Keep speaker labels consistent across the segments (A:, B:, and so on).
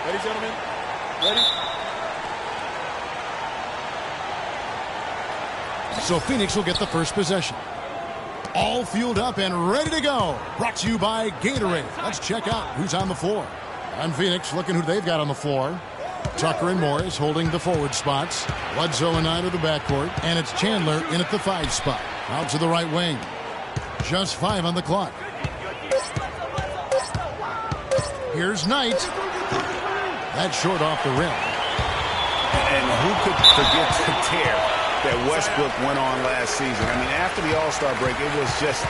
A: Ready, gentlemen? Ready?
B: So Phoenix will get the first possession. All fueled up and ready to go. Brought to you by Gatorade. Let's check out who's on the floor. And Phoenix looking who they've got on the floor. Tucker and Morris holding the forward spots. Bledsoe and Knight of the backcourt. And it's Chandler in at the 5 spot. Out to the right wing. Just 5 on the clock. Here's Knight. That's short off the rim.
C: And who could forget the tear that Westbrook went on last season? I mean, after the All-Star break, it was just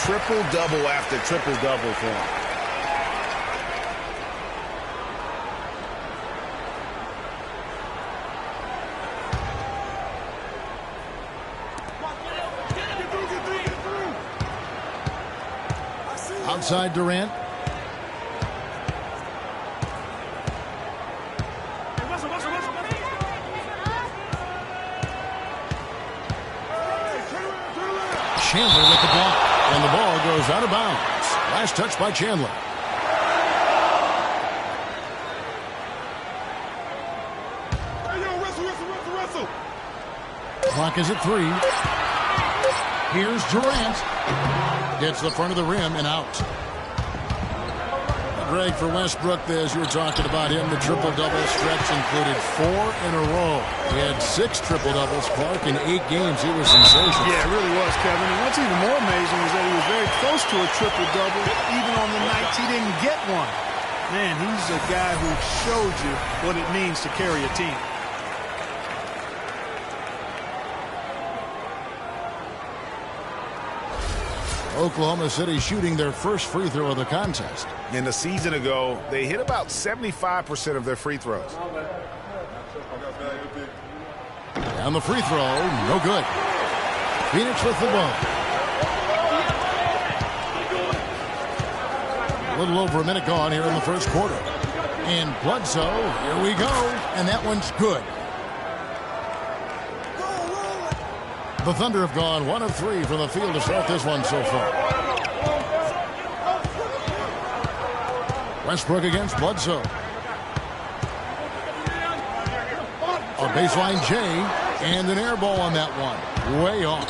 C: triple-double after triple-double for him.
B: Outside Durant. Chandler with the block. And the ball goes out of bounds. Last touch by Chandler. Clock is at 3. Here's Durant. Gets the front of the rim and out. Greg, for Westbrook, as you were talking about him, the triple-double stretch included 4 in a row. He had 6 triple-doubles. Clark, in 8 games, he was sensational.
D: Yeah, it really was, Kevin. And what's even more amazing is that he was very close to a triple-double, even on the nights he didn't get one. Man, he's a guy who showed you what it means to carry a team.
B: Oklahoma City shooting their first free throw of the contest.
C: And a season ago, they hit about 75% of their free throws.
B: And the free throw, no good. Phoenix with the ball. A little over a minute gone here in the first quarter. And Bledsoe, here we go. And that one's good. The Thunder have gone 1 of 3 from the field to start this one so far. Westbrook against Bledsoe. A baseline J and an air ball on that one. Way off.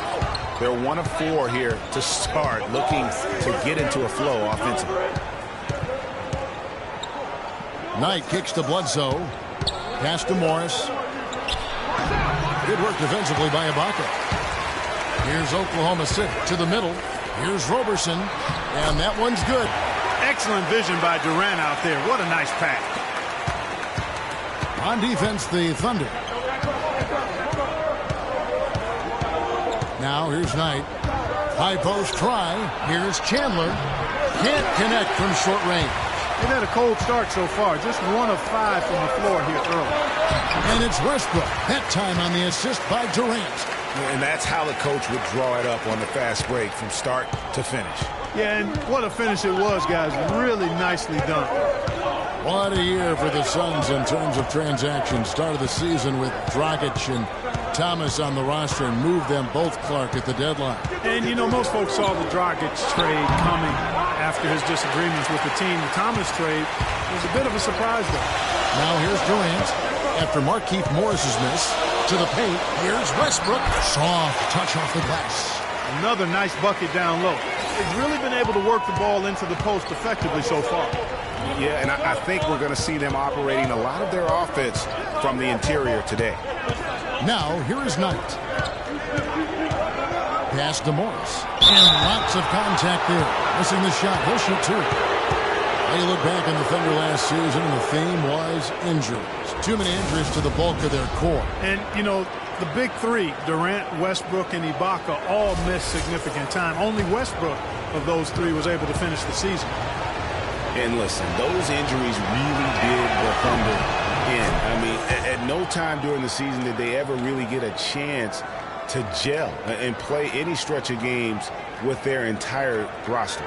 C: They're 1 of 4 here to start, looking to get into a flow offensively.
B: Knight kicks to Bledsoe. Pass to Morris. Good work defensively by Ibaka. Here's Oklahoma City to the middle. Here's Roberson. And that one's good.
D: Excellent vision by Durant out there. What a nice pass.
B: On defense, the Thunder. Now here's Knight. High post try. Here's Chandler. Can't connect from short range.
D: They've had a cold start so far. Just 1 of 5 from the floor here early.
B: And it's Westbrook. That time on the assist by Durant.
C: And that's how the coach would draw it up on the fast break from start to finish.
D: Yeah, and what a finish it was, guys. Really nicely done.
B: What a year for the Suns in terms of transactions. Start of the season with Dragic and Thomas on the roster and moved them both, Clark, at the deadline.
D: And, you know, most folks saw the Dragic trade coming after his disagreements with the team. The Thomas trade was a bit of a surprise, though.
B: Now here's Durant. After Markieff Morris's miss, to the paint. Here's Westbrook. Soft touch off the glass.
D: Another nice bucket down low. They've really been able to work the ball into the post effectively so far.
C: Yeah, and I think we're going to see them operating a lot of their offense from the interior today.
B: Now, here is Knight. Pass to Morris. And lots of contact there. Missing the shot. He'll shoot 2. They look back in the Thunder last season, and the theme was injuries. Too many injuries to the bulk of their core.
D: And, you know, the big 3, Durant, Westbrook, and Ibaka, all missed significant time. Only Westbrook of those 3 was able to finish the season.
C: And listen, those injuries really did the Thunder in. I mean, at no time during the season did they ever really get a chance to gel and play any stretch of games with their entire roster.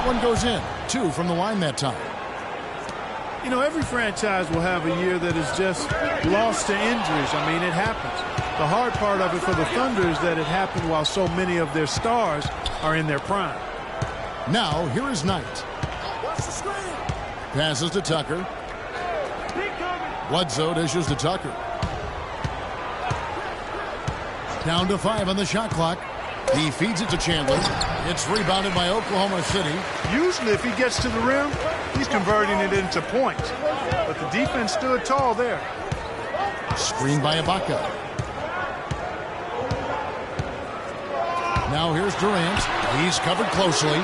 B: One goes in. 2 from the line that time.
D: You know, every franchise will have a year that is just lost to injuries. I mean, it happens. The hard part of it for the Thunder is that it happened while so many of their stars are in their prime.
B: Now, here is Knight. Passes to Tucker. Bledsoe dishes to Tucker. Down to 5 on the shot clock. He feeds it to Chandler. It's rebounded by Oklahoma City.
D: Usually if he gets to the rim, he's converting it into points. But the defense stood tall there.
B: Screened by Ibaka. Now here's Durant. He's covered closely.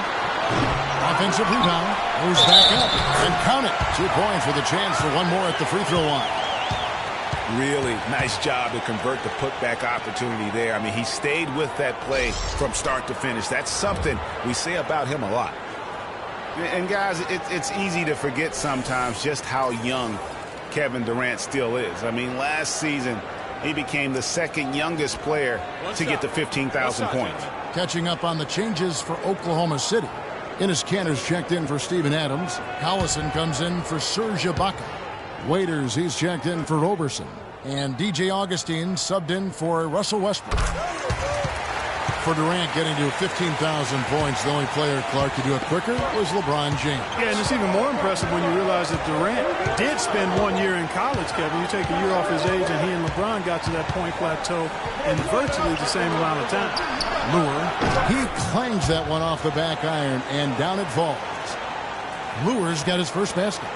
B: Offensive rebound. Moves back up. And count it. 2 points with a chance for one more at the free throw line.
C: Really nice job to convert the putback opportunity there. I mean, he stayed with that play from start to finish. That's something we say about him a lot. And, guys, it's easy to forget sometimes just how young Kevin Durant still is. I mean, last season, he became the second youngest player to get to 15,000 points.
B: Catching up on the changes for Oklahoma City. Enes Kanter's checked in for Steven Adams. Collison comes in for Serge Ibaka. Waiters, he's checked in for Roberson. And DJ Augustine subbed in for Russell Westbrook. For Durant getting to 15,000 points, the only player, Clark, to do it quicker was LeBron James.
D: Yeah, and it's even more impressive when you realize that Durant did spend 1 year in college, Kevin. You take a year off his age, and he and LeBron got to that point plateau in virtually the same amount of time.
B: Lure, he clangs that one off the back iron, and down it falls. Lure's got his first basket.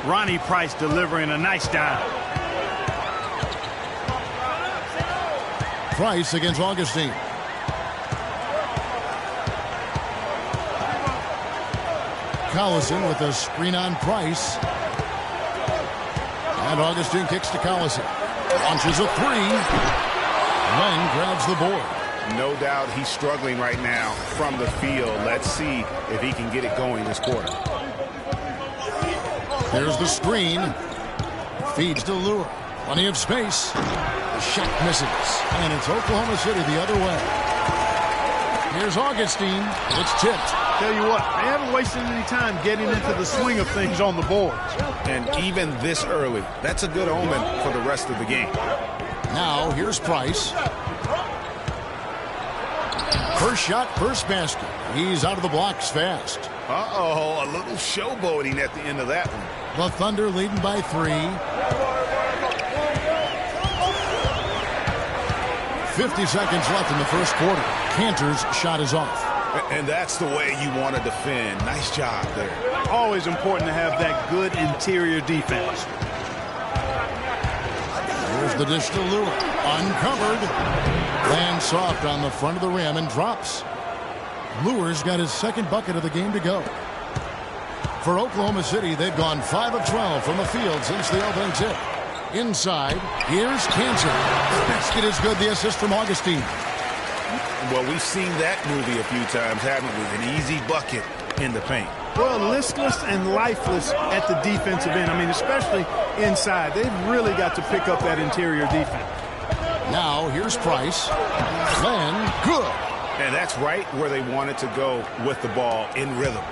D: Ronnie Price delivering a nice dive.
B: Price against Augustine. Collison with a screen on Price. And Augustine kicks to Collison. Launches a three. Len grabs the board.
C: No doubt he's struggling right now from the field. Let's see if he can get it going this quarter.
B: There's the screen. Feeds to Lure. Plenty of space. The shot misses. And it's Oklahoma City the other way. Here's Augustine. It's tipped.
D: Tell you what, they haven't wasted any time getting into the swing of things on the boards.
C: And even this early, that's a good omen for the rest of the game.
B: Now here's Price. First shot, first basket. He's out of the blocks fast.
C: Uh-oh, a little showboating at the end of that one.
B: The Thunder leading by 3. 50 seconds left in the first quarter. Kanter's shot is off.
C: And that's the way you want to defend. Nice job there.
D: Always important to have that good interior defense.
B: Here's the dish to Lure. Uncovered. Lands soft on the front of the rim and drops. Lure's got his second bucket of the game to go. For Oklahoma City, they've gone 5 of 12 from the field since the opening tip. Inside, here's Kanter. The basket is good. The assist from Augustine.
C: Well, we've seen that movie a few times, haven't we? An easy bucket in the paint.
D: Well, listless and lifeless at the defensive end. I mean, especially inside. They've really got to pick up that interior defense.
B: Now, here's Price. Then, good.
C: And that's right where they wanted to go with the ball in rhythm.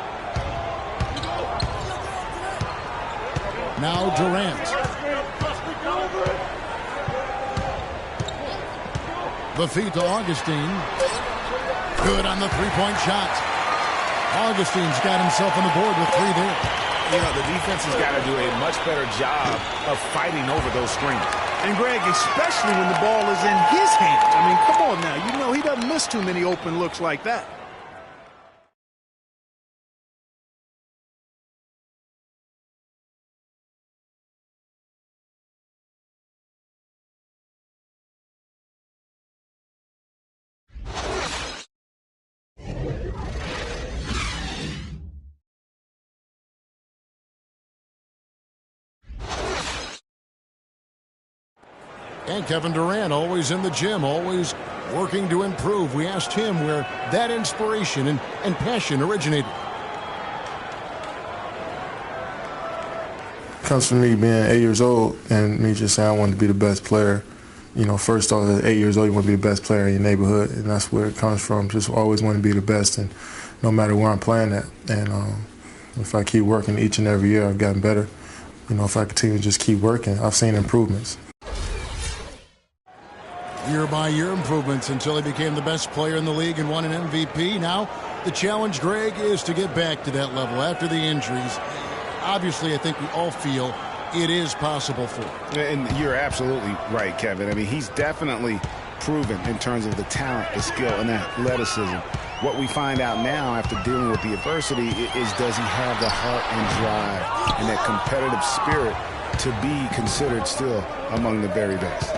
B: Now Durant. The feed to Augustine. Good on the three-point shot. Augustine's got himself on the board with 3 there.
C: You know, the defense has got to do a much better job of fighting over those screens.
D: And, Greg, especially when the ball is in his hands. I mean, come on now. You know he doesn't miss too many open looks like that.
B: And Kevin Durant, always in the gym, always working to improve. We asked him where that inspiration and passion originated.
E: It comes from me being 8 years old and me just saying I wanted to be the best player. You know, first off, at 8 years old, you want to be the best player in your neighborhood, and that's where it comes from. Just always want to be the best, and no matter where I'm playing at. And If I keep working each and every year, I've gotten better. You know, if I continue to just keep working, I've seen improvements.
B: Year-by-year improvements until he became the best player in the league and won an MVP. Now the challenge, Greg, is to get back to that level after the injuries. Obviously, I think we all feel it is possible for him.
C: And you're absolutely right, Kevin. I mean, he's definitely proven in terms of the talent, the skill, and athleticism. What we find out now after dealing with the adversity is, does he have the heart and drive and that competitive spirit to be considered still among the very best?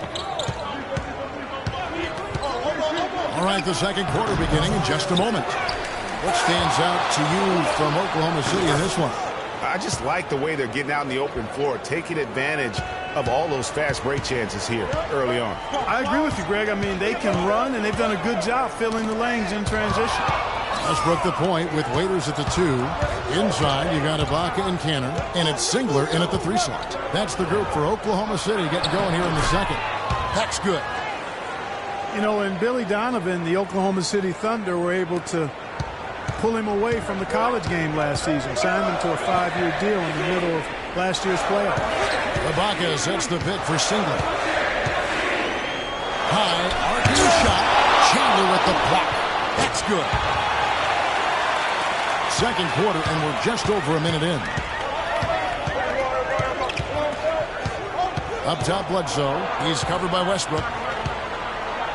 B: All right, the second quarter beginning in just a moment. What stands out to you from Oklahoma City in this one?
C: I just like the way they're getting out in the open floor, taking advantage of all those fast break chances here early on.
D: I agree with you, Greg. I mean, they can run, and they've done a good job filling the lanes in transition.
B: Westbrook the point with Waiters at the 2. Inside, you got Ibaka and Cannon, and it's Singler in at the 3 slot. That's the group for Oklahoma City getting going here in the second. That's good.
D: You know, and Billy Donovan, the Oklahoma City Thunder, were able to pull him away from the college game last season, signed him to a 5-year deal in the middle of last year's playoff.
B: Ibaka sets the pick for Singler. High, arcing shot. Chandler with the block. That's good. Second quarter, and we're just over a minute in. Up top, Bledsoe. He's covered by Westbrook.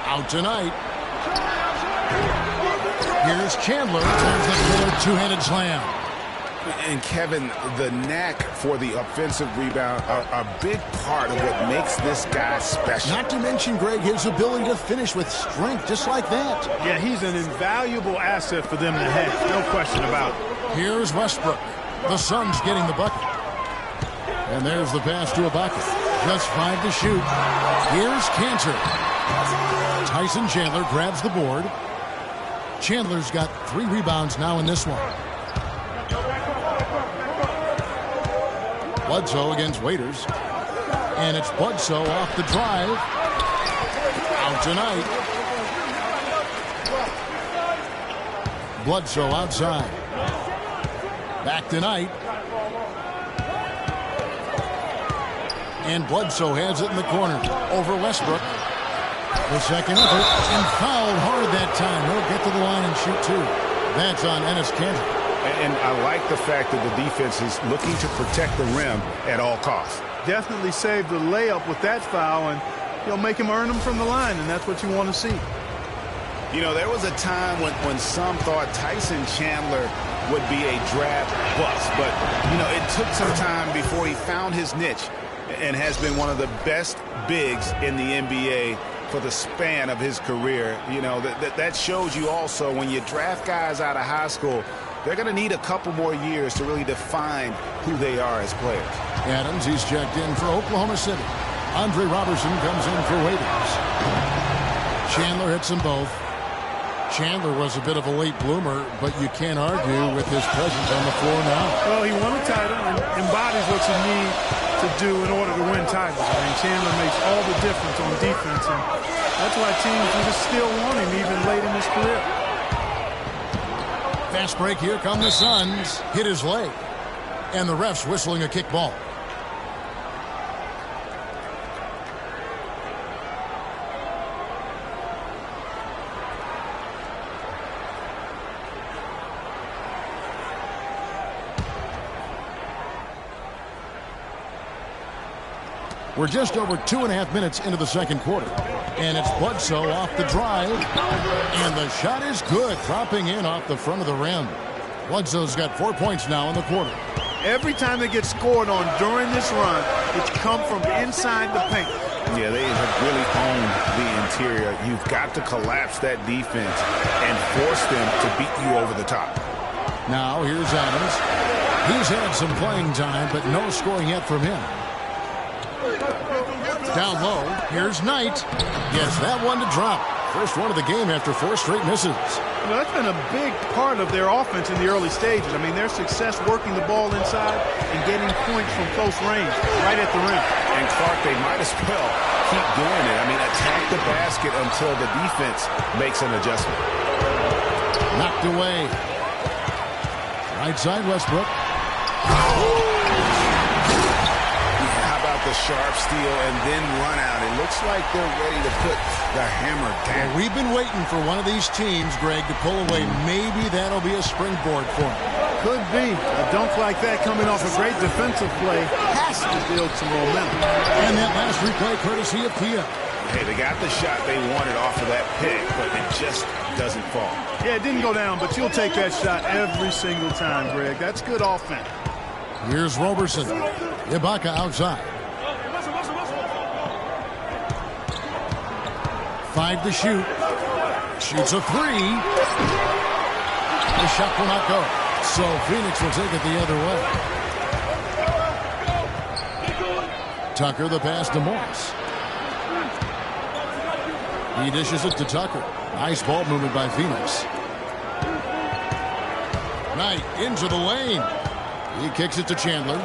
B: Out tonight. Here's Chandler. Turns the floor, two-handed slam.
C: And Kevin, the knack for the offensive rebound are a big part of what makes this guy special.
B: Not to mention, Greg, his ability to finish with strength, just like that.
D: Yeah, he's an invaluable asset for them to have, no question about it.
B: Here's Westbrook. The Suns getting the bucket. And there's the pass to Ibaka. Just 5 to shoot. Here's Cantor. Tyson Chandler grabs the board. Chandler's got 3 rebounds now in this one. Bledsoe against Waiters. And it's Bledsoe off the drive. Out tonight. Bledsoe outside. Back tonight. And Bledsoe has it in the corner. Over Westbrook. The second effort. And fouled hard that time. He'll get to the line and shoot 2. That's on Enes Kanter.
C: And I like the fact that the defense is looking to protect the rim at all costs.
D: Definitely saved the layup with that foul, and he'll make him earn them from the line, and that's what you want to see.
C: You know, there was a time when some thought Tyson Chandler would be a draft bust. But, you know, it took some time before he found his niche and has been one of the best bigs in the NBA for the span of his career. You know, that shows you also when you draft guys out of high school, they're going to need a couple more years to really define who they are as players.
B: Adams, he's checked in for Oklahoma City. Andre Robertson comes in for Waiters. Chandler hits them both. Chandler was a bit of a late bloomer, but you can't argue with his presence on the floor now.
D: Well, he won a title and embodies what you need to do in order to win titles. I mean, Chandler makes all the difference on defense, and that's why teams can just still want him even late in his career.
B: Fast break, here come the Suns. Hit his leg. And the ref's whistling a kick ball. We're just over 2.5 minutes into the second quarter. And it's Bledsoe off the drive. And the shot is good, dropping in off the front of the rim. Bledsoe's got 4 points now in the quarter.
D: Every time they get scored on during this run, it's come from inside the paint.
C: Yeah, they have really owned the interior. You've got to collapse that defense and force them to beat you over the top.
B: Now here's Adams. He's had some playing time, but no scoring yet from him. Down low, here's Knight. Gets that one to drop. First one of the game after 4 straight misses.
D: You know, that's been a big part of their offense in the early stages. I mean, their success working the ball inside and getting points from close range, right at the rim.
C: And Clark, they might as well keep doing it. I mean, attack the basket until the defense makes an adjustment.
B: Knocked away. Right side, Westbrook.
C: How about the sharp steal and then run out? It looks like they're ready to put the hammer down.
B: Well, we've been waiting for one of these teams, Greg, to pull away. Maybe that'll be a springboard for them.
D: Could be. A dunk like that coming off a great defensive play has to build some momentum.
B: And that last replay courtesy of Kia.
C: Hey, they got the shot they wanted off of that pick, but it just doesn't fall.
D: Yeah, it didn't go down, but you'll take that shot every single time, Greg. That's good offense.
B: Here's Roberson. Ibaka outside. 5 to shoot. Shoots a 3. The shot will not go. So Phoenix will take it the other way. Tucker the pass to Morris. He dishes it to Tucker. Nice ball movement by Phoenix. Knight into the lane. He kicks it to Chandler.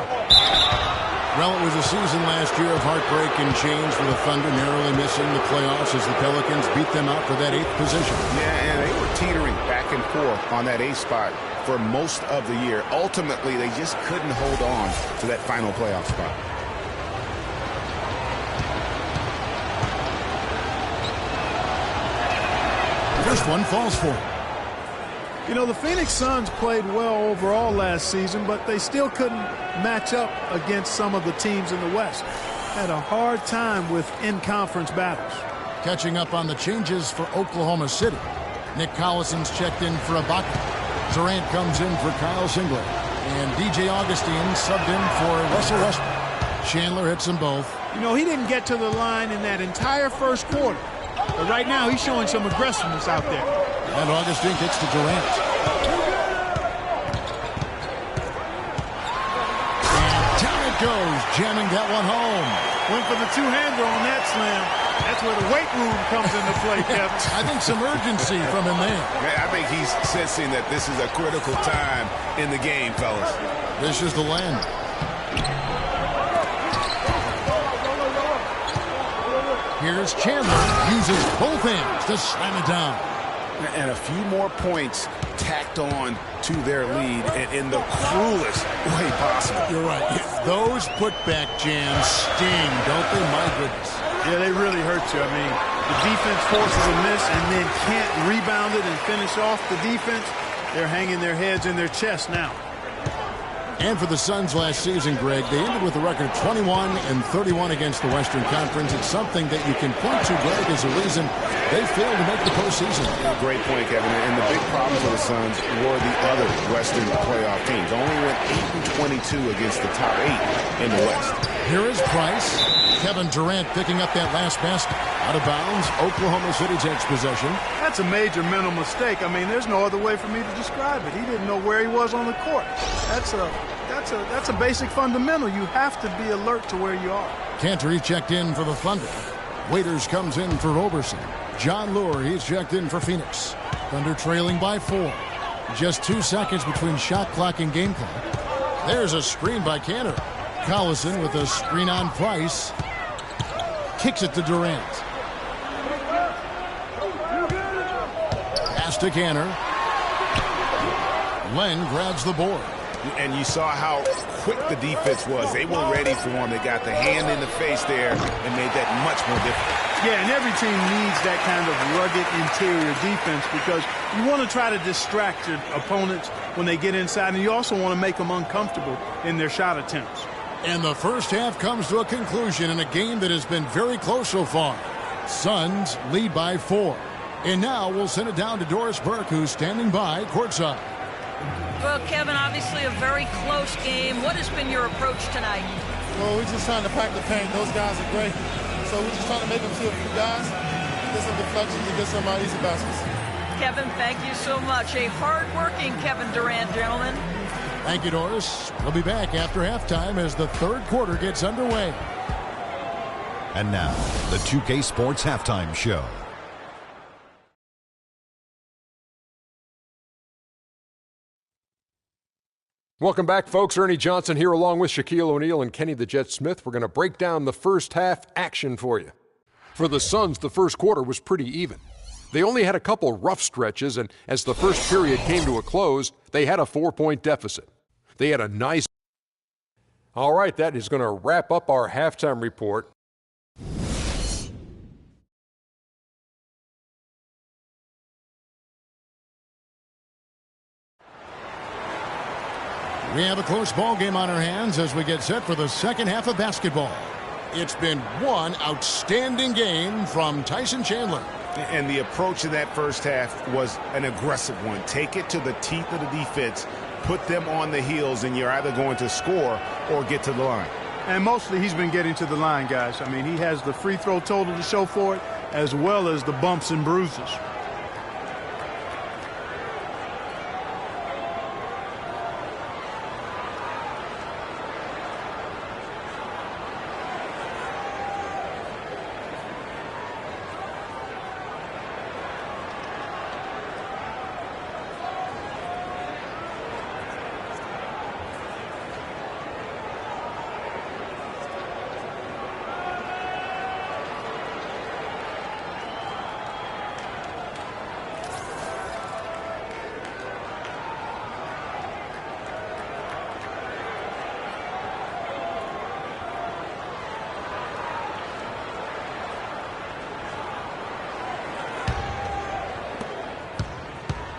B: Well, it was a season last year of heartbreak and change for the Thunder, narrowly missing the playoffs as the Pelicans beat them out for that 8th position.
C: Yeah, and they were teetering back and forth on that 8th spot for most of the year. Ultimately, they just couldn't hold on to that final playoff spot.
B: First one falls for him.
D: You know, the Phoenix Suns played well overall last season, but they still couldn't match up against some of the teams in the West. Had a hard time with in-conference battles.
B: Catching up on the changes for Oklahoma City. Nick Collison's checked in for Ibaka. Durant comes in for Kyle Singler. And DJ Augustine subbed in for Russell Westbrook. Chandler hits them both.
D: You know, he didn't get to the line in that entire first quarter. But right now, he's showing some aggressiveness out there.
B: And Augustine kicks to Durant. And down it goes, jamming that one home.
D: Went for the two-hander on that slam. That's where the weight room comes into play, Kevin.
B: I think some urgency from him there.
C: I think he's sensing that this is a critical time in the game, fellas.
B: This is the land. Here's Chandler. Uses both hands to slam it down.
C: And a few more points tacked on to their lead in the cruelest way possible.
B: You're right. Those putback jams sting, don't they? My goodness.
D: Yeah, they really hurt you. I mean, the defense forces a miss and then can't rebound it and finish off the defense. They're hanging their heads in their chest now.
B: And for the Suns last season, Greg, they ended with a record of 21-31 against the Western Conference. It's something that you can point to, Greg, as a reason they failed to make the postseason.
C: Great point, Kevin. And the big problem for the Suns were the other Western playoff teams. Only went 8-22 against the top 8 in the West.
B: Here is Price. Kevin Durant picking up that last basket. Out of bounds, Oklahoma City takes possession.
D: That's a major mental mistake. I mean, there's no other way for me to describe it. He didn't know where he was on the court. That's a basic fundamental. You have to be alert to where you are.
B: Cantor checked in for the Thunder. Waiters comes in for Roberson. John Lure, he's checked in for Phoenix. Thunder trailing by 4. Just 2 seconds between shot clock and game clock. There's a screen by Cantor. Collison with a screen on Price. Kicks it to Durant. Pass to Cantor. Len grabs the board.
C: And you saw how quick the defense was. They were ready for him. They got the hand in the face there and made that much more difficult.
D: Yeah, and every team needs that kind of rugged interior defense because you want to try to distract your opponents when they get inside, and you also want to make them uncomfortable in their shot attempts.
B: And the first half comes to a conclusion in a game that has been very close so far. Suns lead by 4. And now we'll send it down to Doris Burke, who's standing by courtside.
F: Well, Kevin, obviously a very close game. What has been your approach tonight?
G: Well, we're just trying to pack the paint. Those guys are great. So we're just trying to make them see a few guys, get some deflections, and get some easy baskets.
F: Kevin, thank you so much. A hard-working Kevin Durant, gentlemen.
B: Thank you, Doris. We'll be back after halftime as the third quarter gets underway.
H: And now, the 2K Sports Halftime Show.
A: Welcome back, folks. Ernie Johnson here along with Shaquille O'Neal and Kenny the Jet Smith. We're going to break down the first half action for you. For the Suns, the first quarter was pretty even. They only had a couple rough stretches, and as the first period came to a close, they had a 4-point deficit. They had a nice All right, that is going to wrap up our halftime report.
B: We have a close ball game on our hands as we get set for the second half of basketball. It's been one outstanding game from Tyson Chandler.
C: And the approach in that first half was an aggressive one. Take it to the teeth of the defense, put them on the heels, and you're either going to score or get to the line.
D: And mostly he's been getting to the line, guys. I mean, he has the free throw total to show for it, as well as the bumps and bruises.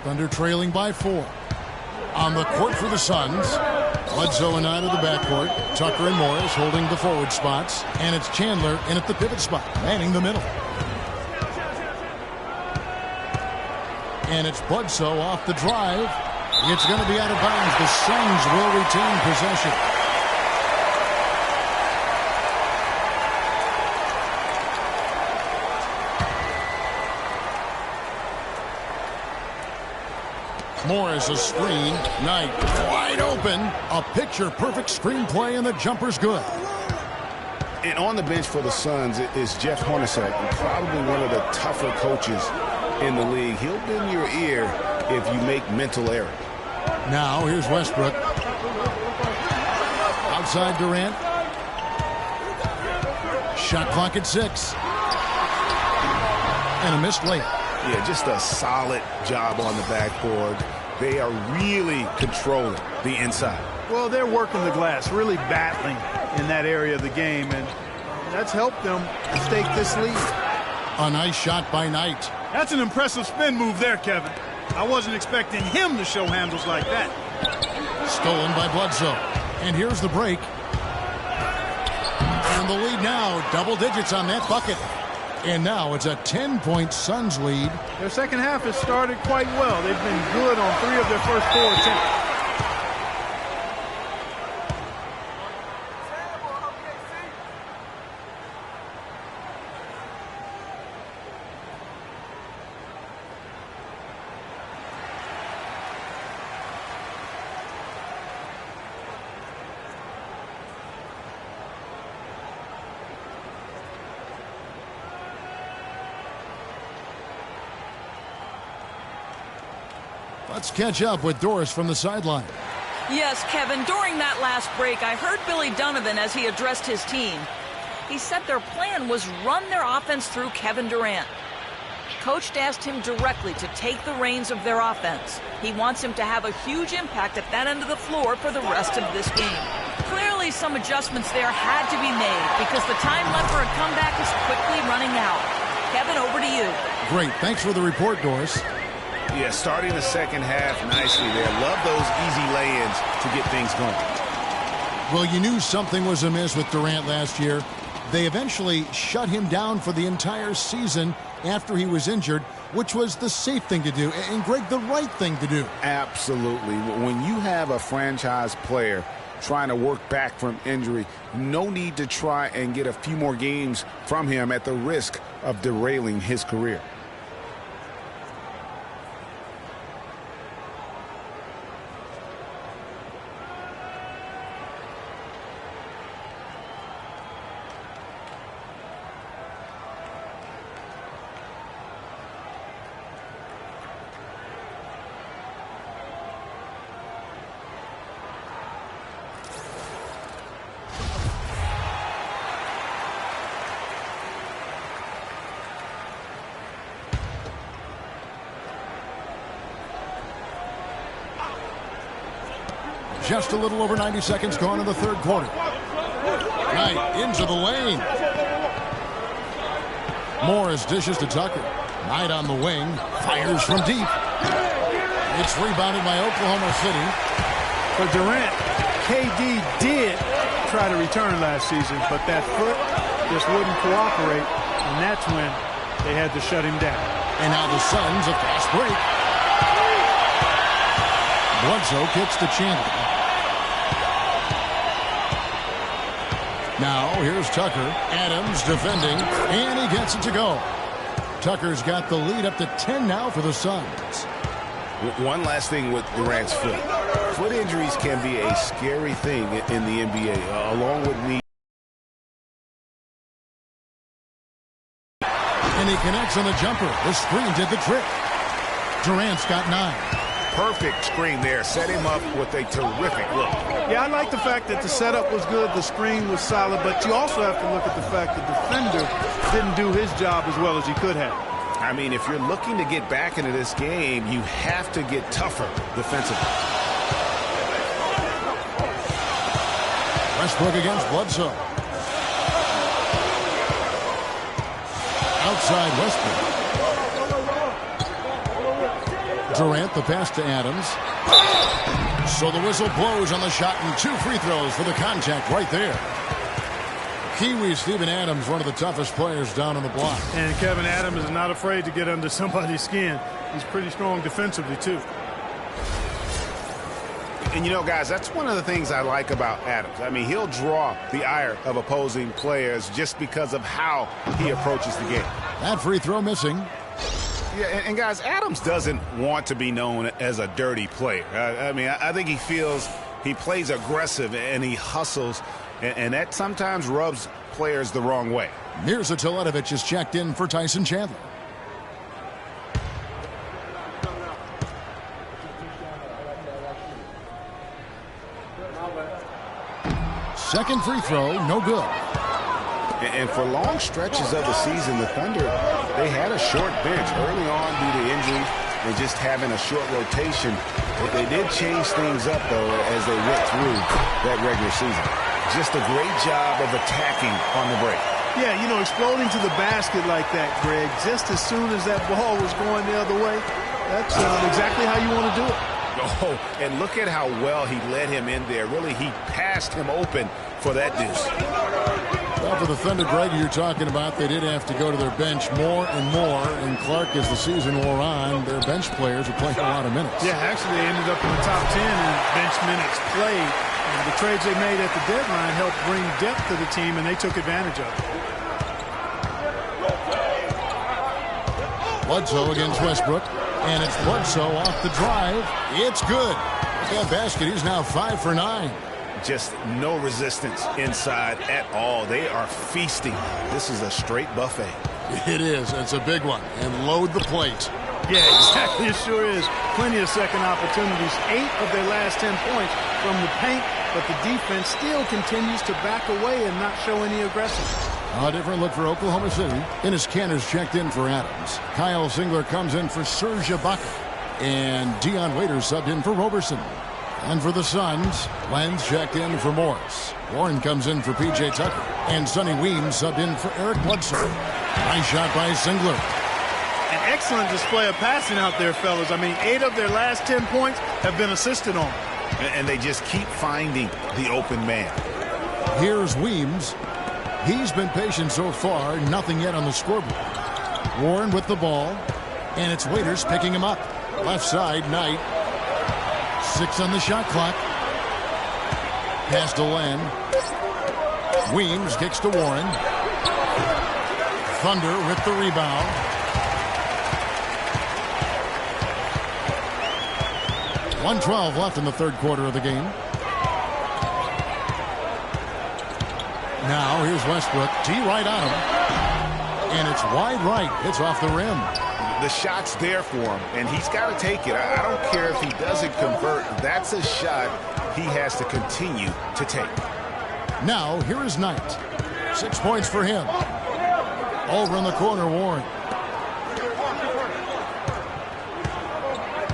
B: Thunder trailing by 4. On the court for the Suns, Bledsoe and out of the backcourt. Tucker and Morris holding the forward spots. And it's Chandler in at the pivot spot, manning the middle. And it's Bledsoe off the drive. It's going to be out of bounds. The Suns will retain possession. Morris a screen. Knight wide open. A picture-perfect screenplay, and the jumper's good.
C: And on the bench for the Suns is Jeff Hornacek, probably one of the tougher coaches in the league. He'll bend your ear if you make mental errors.
B: Now here's Westbrook. Outside Durant. Shot clock at 6. And a missed layup.
C: Yeah, just a solid job on the backboard. They are really controlling the inside.
D: Well, they're working the glass, really battling in that area of the game, and that's helped them stake this lead.
B: A nice shot by Knight.
D: That's an impressive spin move there, Kevin. I wasn't expecting him to show handles like that.
B: Stolen by Bledsoe. And here's the break. And the lead now, double digits on that bucket. And now it's a 10-point Suns lead.
D: Their second half has started quite well. They've been good on 3 of their first 4 attempts.
B: Let's catch up with Doris from the sideline.
F: Yes, Kevin, during that last break, I heard Billy Donovan as he addressed his team. He said their plan was run their offense through Kevin Durant. Coach asked him directly to take the reins of their offense. He wants him to have a huge impact at that end of the floor for the rest of this game. Clearly, some adjustments there had to be made because the time left for a comeback is quickly running out. Kevin, over to you.
B: Great. Thanks for the report, Doris.
C: Yeah, starting the second half nicely there. Love those easy lay-ins to get things going.
B: Well, you knew something was amiss with Durant last year. They eventually shut him down for the entire season after he was injured, which was the safe thing to do, and Greg, the right thing to do.
C: Absolutely. When you have a franchise player trying to work back from injury, no need to try and get a few more games from him at the risk of derailing his career.
B: Just a little over 90 seconds gone in the third quarter. Knight into the lane. Morris dishes to Tucker. Knight on the wing. Fires from deep. It's rebounded by Oklahoma City.
D: For Durant, KD did try to return last season, but that foot just wouldn't cooperate, and that's when they had to shut him down.
B: And now the Suns, a fast break. Bledsoe kicks to Chandler. Now here's Tucker. Adams defending, and he gets it to go. Tucker's got the lead up to 10 now for the Suns.
C: One last thing with Durant's foot. Foot injuries can be a scary thing in the NBA, along with knee.
B: And he connects on the jumper. The screen did the trick. Durant's got 9.
C: Perfect screen there. Set him up with a terrific look.
D: Yeah, I like the fact that the setup was good, the screen was solid, but you also have to look at the fact the defender didn't do his job as well as he could have.
C: I mean, if you're looking to get back into this game, you have to get tougher defensively.
B: Westbrook against Bledsoe. Outside Westbrook. Durant, the pass to Adams. So the whistle blows on the shot, and 2 free throws for the contact right there. Kiwi Steven Adams, one of the toughest players down on the block.
D: And Kevin Adams is not afraid to get under somebody's skin. He's pretty strong defensively, too.
C: And, you know, guys, that's one of the things I like about Adams. I mean, he'll draw the ire of opposing players just because of how he approaches the game.
B: That free throw missing.
C: Yeah, and guys, Adams doesn't want to be known as a dirty player. I mean, I think he feels he plays aggressive and he hustles, and that sometimes rubs players the wrong way.
B: Mirza Teletovic is checked in for Tyson Chandler. Second free throw, no good.
C: And for long stretches of the season, the Thunder, they had a short bench early on due to injuries and just having a short rotation. But they did change things up, though, as they went through that regular season. Just a great job of attacking on the break.
D: Yeah, you know, exploding to the basket like that, Greg, just as soon as that ball was going the other way, that's exactly how you want to do it.
C: Oh, and look at how well he led him in there. Really, he passed him open for that deuce.
B: Well, for the Thunder, Greg, you're talking about, they did have to go to their bench more and more. And Clark, as the season wore on, their bench players were playing a lot of minutes.
D: Yeah, actually, they ended up in the top 10 in bench minutes played. And the trades they made at the deadline helped bring depth to the team, and they took advantage of it.
B: Bledsoe against Westbrook. And it's Bledsoe off the drive. It's good. With that basket, he's now 5 for 9.
C: Just no resistance inside at all. They are feasting. This is a straight buffet.
B: It is. It's a big one. And load the plate.
D: Yeah, exactly. It sure is. Plenty of second opportunities. 8 of their last 10 points from the paint, but the defense still continues to back away and not show any aggression.
B: A different look for Oklahoma City. Dennis Cantor's checked in for Adams. Kyle Singler comes in for Serge Ibaka. And Dion Waiters subbed in for Roberson. And for the Suns, Lenz checked in for Morris. Warren comes in for P.J. Tucker. And Sonny Weems subbed in for Eric Bledsoe. Nice shot by Singler.
D: An excellent display of passing out there, fellas. I mean, 8 of their last 10 points have been assisted on.
C: And they just keep finding the open man.
B: Here's Weems. He's been patient so far. Nothing yet on the scoreboard. Warren with the ball. And it's Waiters picking him up. Left side, Knight. 6 on the shot clock. Pass to Len. Weems kicks to Warren. Thunder with the rebound. .112 left in the third quarter of the game. Now here's Westbrook. T right on him. And it's wide right. It's off the rim.
C: The shot's there for him, and he's got to take it. I don't care if he doesn't convert. That's a shot he has to continue to take.
B: Now, here is Knight. 6 points for him. Over in the corner, Warren.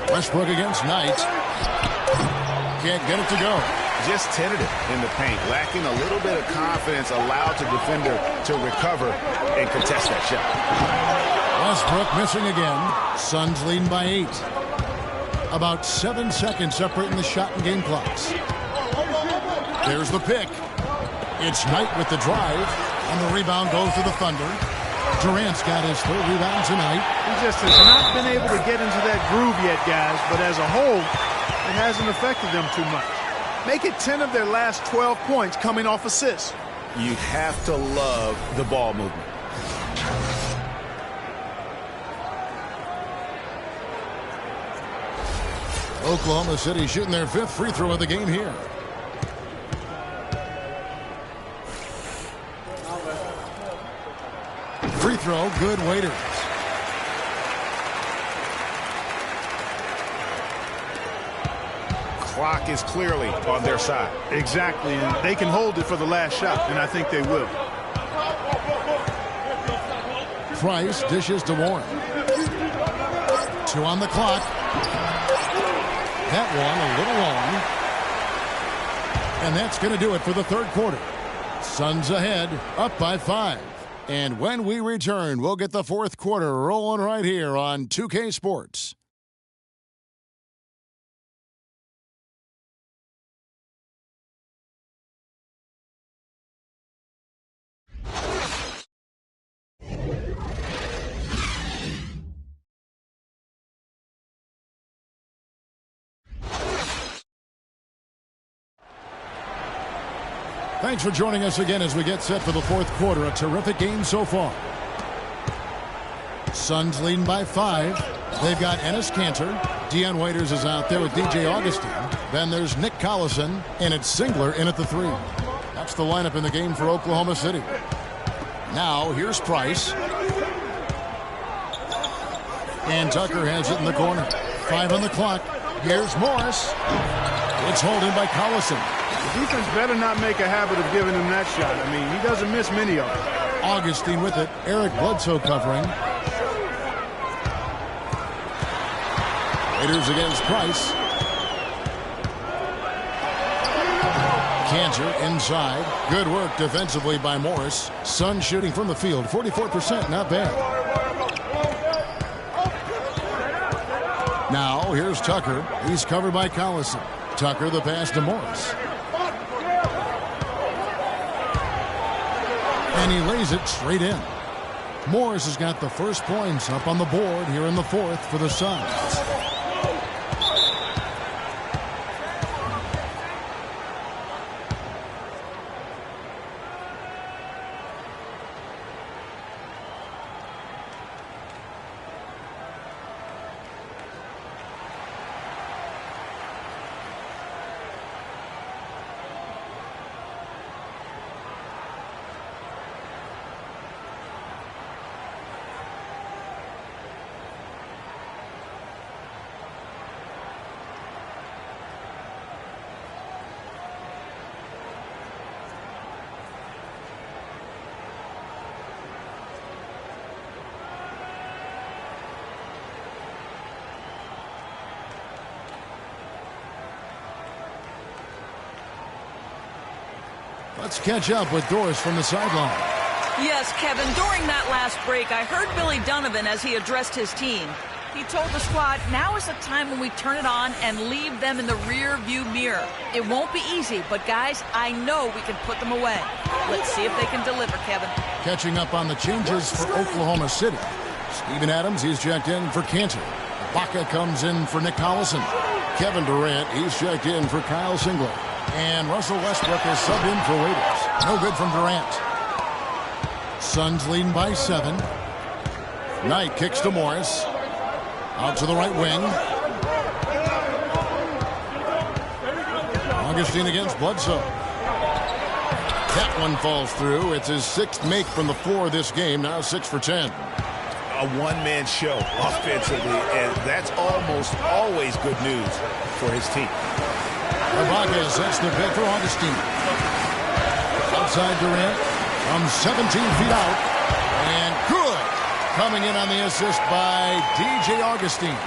B: Westbrook against Knight. Can't get it to go.
C: Just tentative in the paint, lacking a little bit of confidence, allowed the defender to recover and contest that shot.
B: Westbrook missing again. Suns leading by 8. About 7 seconds separating the shot and game clocks. There's the pick. It's Knight with the drive, and the rebound goes to the Thunder. Durant's got his 3rd rebound tonight.
D: He just has not been able to get into that groove yet, guys, but as a whole, it hasn't affected them too much. Make it 10 of their last 12 points coming off assists.
C: You have to love the ball movement.
B: Oklahoma City shooting their 5th free throw of the game here. Free throw, good. Waiters.
C: Clock is clearly on their side.
D: Exactly, and they can hold it for the last shot, and I think they will.
B: Price dishes to Warren. 2 on the clock. That one a little long. And that's going to do it for the 3rd quarter. Suns ahead, up by 5. And when we return, we'll get the 4th quarter rolling right here on 2K Sports. Thanks for joining us again as we get set for the 4th quarter. A terrific game so far. Suns leading by 5. They've got Enes Kanter. Dion Waiters is out there with DJ Augustine. Then there's Nick Collison, and it's Singler in at the 3. That's the lineup in the game for Oklahoma City. Now, here's Price. And Tucker has it in the corner. 5 on the clock. Here's Morris. It's holding by Collison.
D: The defense better not make a habit of giving him that shot. I mean, he doesn't miss many of them.
B: Augustine with it. Eric Bledsoe covering. Raiders against Price. Kanter inside. Good work defensively by Morris. Sun shooting from the field. 44%, not bad. Now, here's Tucker. He's covered by Collison. Tucker the pass to Morris. And he lays it straight in. Morris has got the first points up on the board here in the 4th for the Suns. Let's catch up with Doris from the sideline.
F: Yes, Kevin, during that last break, I heard Billy Donovan as he addressed his team. He told the squad, now is the time when we turn it on and leave them in the rear view mirror. It won't be easy, but guys, I know we can put them away. Let's see if they can deliver, Kevin.
B: Catching up on the changes for Oklahoma City. Steven Adams, he's checked in for Kanter. Baca comes in for Nick Collison. Kevin Durant, he's checked in for Kyle Singler. And Russell Westbrook is subbed in for Waiters. No good from Durant. Suns leading by 7. Knight kicks to Morris. Out to the right wing. Augustine against Bledsoe. That one falls through. It's his 6th make from the floor this game. Now 6 for 10.
C: A one-man show offensively, and that's almost always good news for his team.
B: Ibaka sets the pick for Augustine. Outside Durant from 17 feet out. And good. Coming in on the assist by DJ Augustine.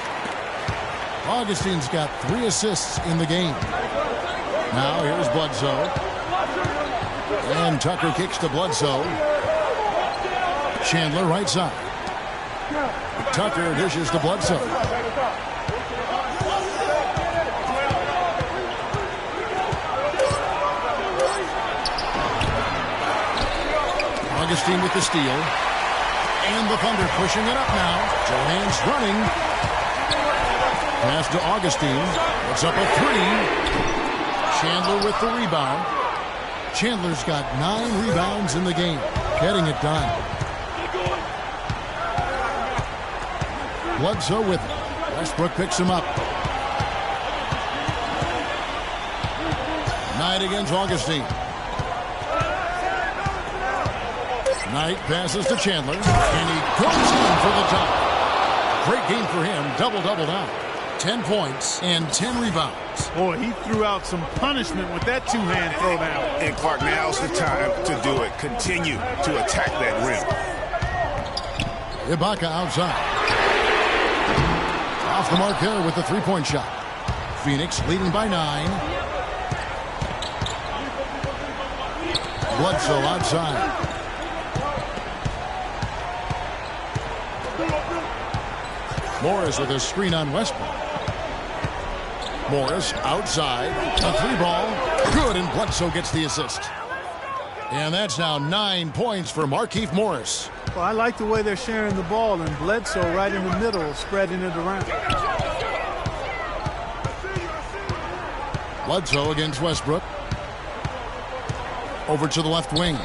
B: Augustine's got 3 assists in the game. Now here's Bledsoe. And Tucker kicks to Bledsoe. Chandler right side. Tucker dishes to Bledsoe. Augustine with the steal. And the Thunder pushing it up now. Durant's running. Pass to Augustine. It's up a 3. Chandler with the rebound. Chandler's got 9 rebounds in the game. Getting it done. Bledsoe with it. Westbrook picks him up. Knight against Augustine. Knight passes to Chandler, and he goes in for the dunk. Great game for him. Double-double now. 10 points and 10 rebounds.
D: Boy, he threw out some punishment with that two-hand throwdown.
C: And Clark, now's the time to do it. Continue to attack that rim.
B: Ibaka outside. Off the mark there with the three-point shot. Phoenix leading by 9. Bledsoe outside. Morris with a screen on Westbrook. Morris outside. A 3-ball. Good, and Bledsoe gets the assist. And that's now 9 points for Markieff Morris.
D: Well, I like the way they're sharing the ball, and Bledsoe right in the middle, spreading it around.
B: Bledsoe against Westbrook. Over to the left wing.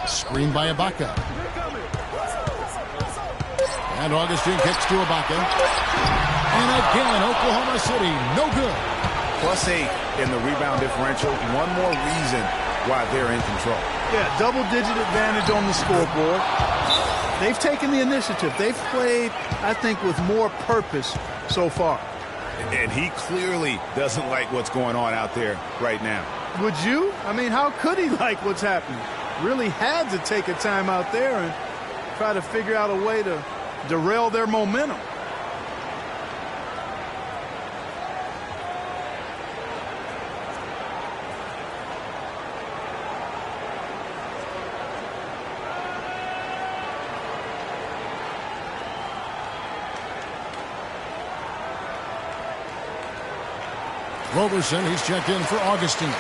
B: Screen by Ibaka. And Augustine kicks to Ibaka. And again, Oklahoma City, no good.
C: +8 in the rebound differential. One more reason why they're in control.
D: Yeah, double-digit advantage on the scoreboard. They've taken the initiative. They've played, I think, with more purpose so far.
C: And he clearly doesn't like what's going on out there right now.
D: Would you? I mean, how could he like what's happening? Really had to take a time out there and try to figure out a way to derail their momentum.
B: Roberson, he's checked in for Augustine.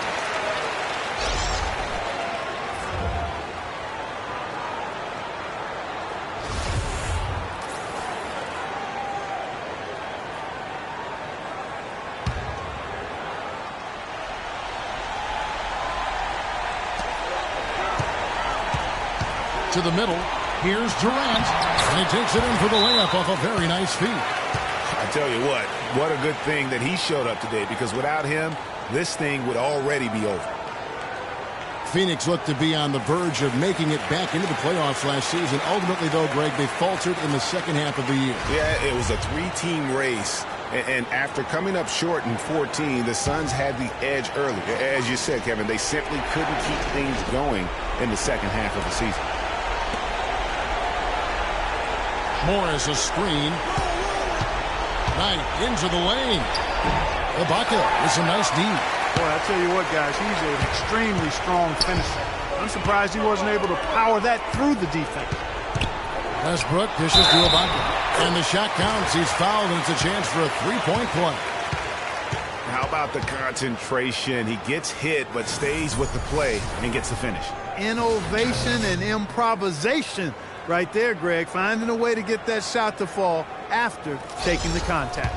B: To the middle. Here's Durant. And he takes it in for the layup off a very nice feed.
C: I tell you what a good thing that he showed up today, because without him, this thing would already be over.
B: Phoenix looked to be on the verge of making it back into the playoffs last season. Ultimately, though, Greg, they faltered in the second half of the year.
C: Yeah, it was a 3-team race. And after coming up short in 14, the Suns had the edge early. As you said, Kevin, they simply couldn't keep things going in the second half of the season.
B: Morris, a screen. Knight into the lane. Ibaka with some nice D.
D: Boy, I tell you what, guys, he's an extremely strong finisher. I'm surprised he wasn't able to power that through the defense.
B: Westbrook dishes to Ibaka. And the shot counts. He's fouled, and it's a chance for a three-point play.
C: How about the concentration? He gets hit, but stays with the play and gets the finish.
D: Innovation and improvisation right there, Greg. Finding a way to get that shot to fall after taking the contact.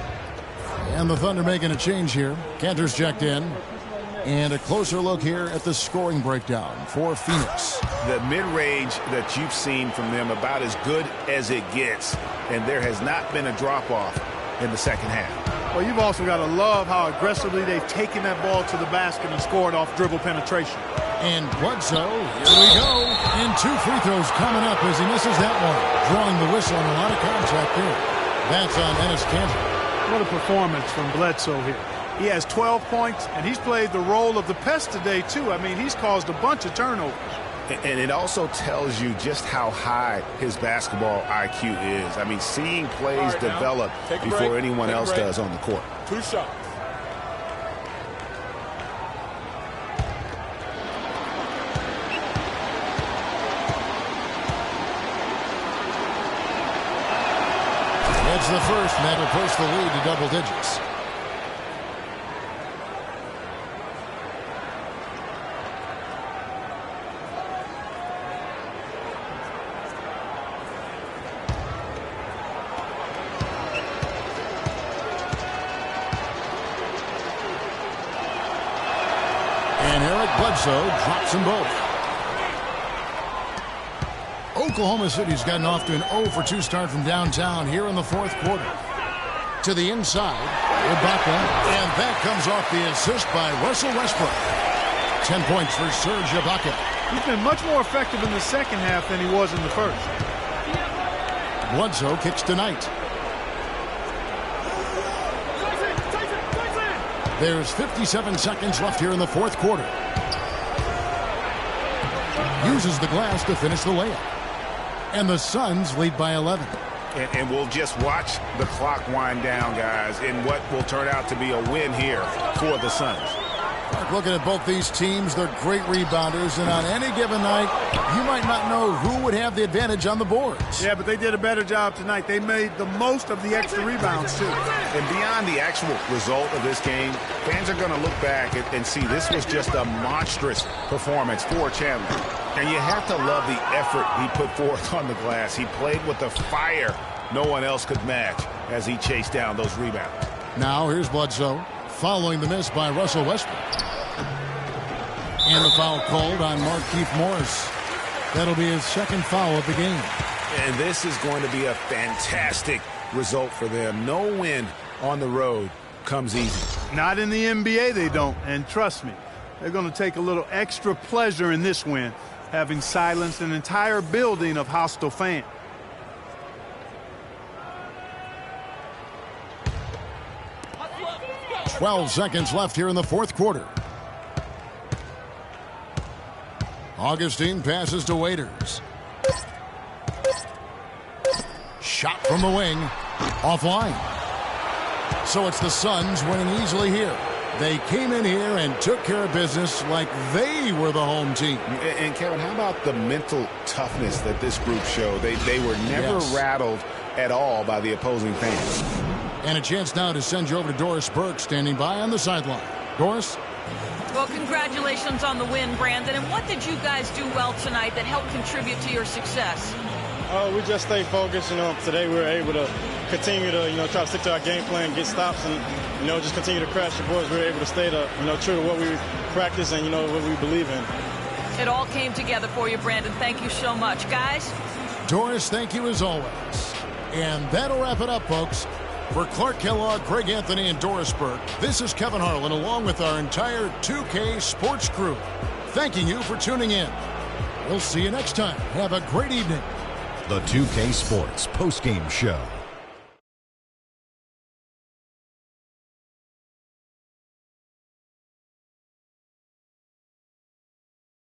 B: And the Thunder making a change here. Cantor's checked in. And a closer look here at the scoring breakdown for Phoenix.
C: The mid-range that you've seen from them, about as good as it gets. And there has not been a drop-off in the second half.
D: Well, you've also got to love how aggressively they've taken that ball to the basket and scored off dribble penetration.
B: And Bledsoe, here we go. And 2 free throws coming up as he misses that one. Drawing the whistle on a lot of contact there. That's on Enes Kanter.
D: What a performance from Bledsoe here. He has 12 points, and he's played the role of the pest today, too. I mean, he's caused a bunch of turnovers.
C: And it also tells you just how high his basketball IQ is. I mean, seeing plays develop before anyone else does on the court.
G: 2 shots.
B: That's the first, and that'll push the lead to double digits. Bledsoe drops them both. Oklahoma City's gotten off to an 0-for-2 start from downtown here in the fourth quarter. To the inside, Ibaka, and that comes off the assist by Russell Westbrook. 10 points for Serge Ibaka.
D: He's been much more effective in the second half than he was in the first.
B: Bledsoe kicks tonight. There's 57 seconds left here in the fourth quarter. Uses the glass to finish the layup. And the Suns lead by 11.
C: And we'll just watch the clock wind down, guys, in what will turn out to be a win here for the Suns.
B: Looking at both these teams, they're great rebounders, and on any given night, you might not know who would have the advantage on the boards.
D: Yeah, but they did a better job tonight. They made the most of the extra rebounds, too.
C: And beyond the actual result of this game, fans are going to look back and see this was just a monstrous performance for Chandler. And you have to love the effort he put forth on the glass. He played with the fire no one else could match as he chased down those rebounds.
B: Now here's Bledsoe following the miss by Russell Westbrook. And the foul called on Markieff Morris. That'll be his second foul of the game.
C: And this is going to be a fantastic result for them. No win on the road comes easy.
D: Not in the NBA, they don't. And trust me, they're going to take a little extra pleasure in this win, having silenced an entire building of hostile fans.
B: "12 seconds left here in the fourth quarter. Augustine passes to Waiters. Shot from the wing. Offline. So it's the Suns winning easily here. They came in here and took care of business like they were the home team.
C: And Kevin, how about the mental toughness that this group showed? They were never rattled at all by the opposing fans.
B: And a chance now to send you over to Doris Burke, standing by on the sideline. Doris?
F: Well, congratulations on the win, Brandon. And what did you guys do well tonight that helped contribute to your success?
I: We just stayed focused. Today we were able to continue to, try to stick to our game plan, get stops, and, just continue to crash the boards. We were able to stay true to what we practice and, what we believe in.
F: It all came together for you, Brandon. Thank you so much. Guys?
B: Doris, thank you as always. And that'll wrap it up, folks. For Clark Kellogg, Craig Anthony, and Doris Burke, this is Kevin Harlan along with our entire 2K Sports crew, thanking you for tuning in. We'll see you next time. Have a great evening.
H: The 2K Sports postgame show.